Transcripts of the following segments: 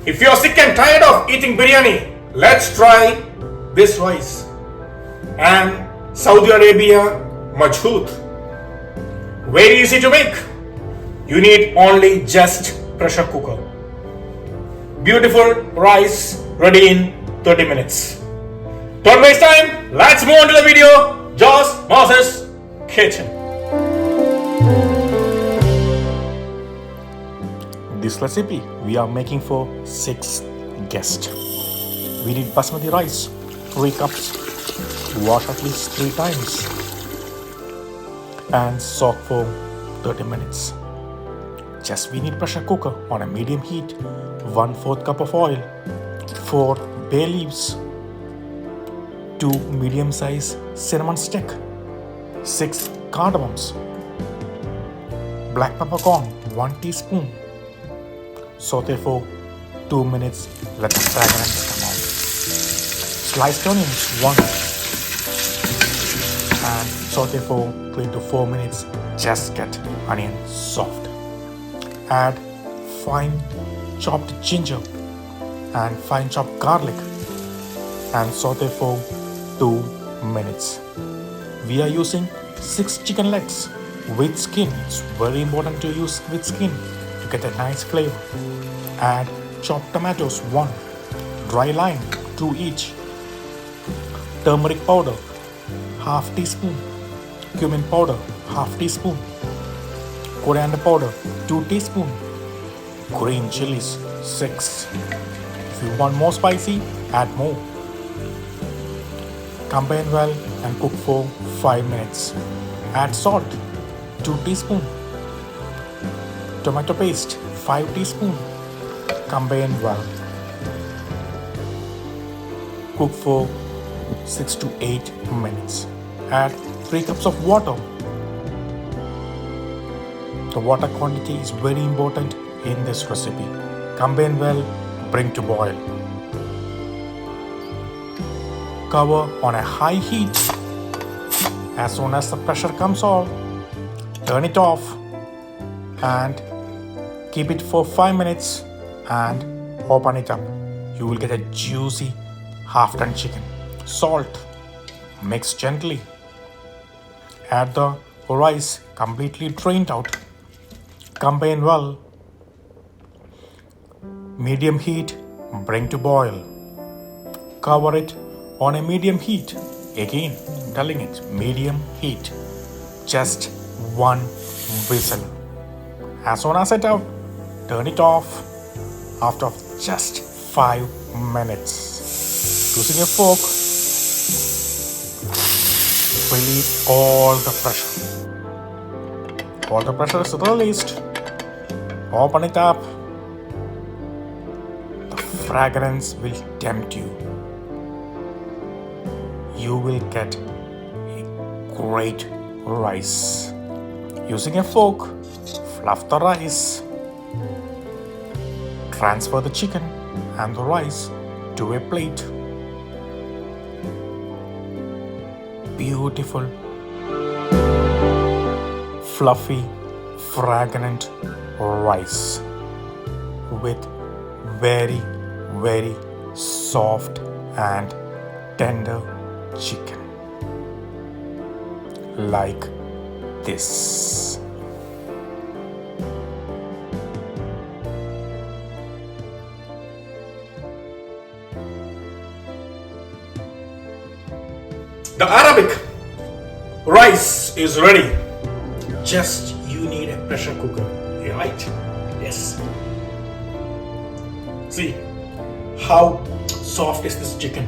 If you're sick and tired of eating biryani, let's try this rice. And Saudi Arabia Madghut. Very easy to make. You need only just pressure cooker. Beautiful rice ready in 30 minutes. Don't waste time. Let's move on to the video. Josh Moses Kitchen. This recipe we are making for 6 guests. We need basmati rice, 3 cups, wash at least 3 times, and soak for 30 minutes. Just we need pressure cooker on a medium heat, 1/4 cup of oil, 4 bay leaves, 2 medium size cinnamon stick, 6 cardamoms, black peppercorn 1 teaspoon. Saute for 2 minutes, let the fragrance come out. Sliced onions 1 and saute for 3 to 4 minutes, just get onion soft. Add fine chopped ginger and fine chopped garlic and saute for 2 minutes. We are using 6 chicken legs with skin. It's very important to use with skin to get a nice flavor. Add chopped tomatoes 1, dry lime 2 each, turmeric powder half teaspoon, cumin powder half teaspoon, coriander powder 2 teaspoon, green chilies 6. If you want more spicy, add more. Combine well and cook for 5 minutes. Add salt 2 teaspoon, tomato paste 5 teaspoon. Combine well. Cook for 6 to 8 minutes. Add 3 cups of water. The water quantity is very important in this recipe. Combine well, bring to boil. Cover on a high heat. As soon as the pressure comes off, turn it off and keep it for 5 minutes and open it up. You will get a juicy half-done chicken. Salt, mix gently. Add the rice completely drained out. Combine well. Medium heat, bring to boil. Cover it on a medium heat. Again, I'm telling it, medium heat. Just 1 whistle. As soon as it out, turn it off after just 5 minutes. Using a fork, release all the pressure. All the pressure is released. Open it up. The fragrance will tempt you. You will get a great rice. Using a fork, fluff the rice. Transfer the chicken and the rice to a plate. Beautiful, fluffy, fragrant rice with very, very soft and tender chicken like this. The Arabic rice is ready. Just you need a pressure cooker, right? Yes. See how soft is this chicken.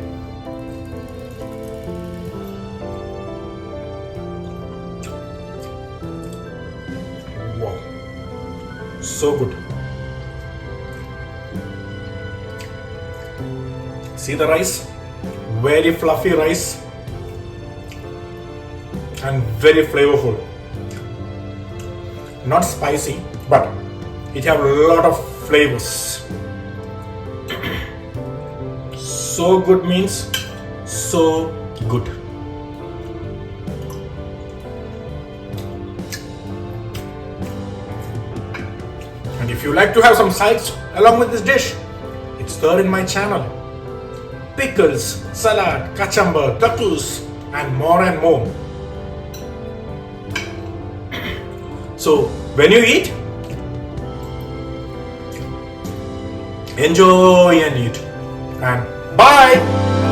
Wow, so good. See the rice? Very fluffy rice and very flavorful. Not spicy, but it have a lot of flavors. So good means so good. And if you like to have some sides along with this dish, there in my channel. Pickles, salad, kachamba, takus, and more. So when you eat, enjoy and eat. And bye!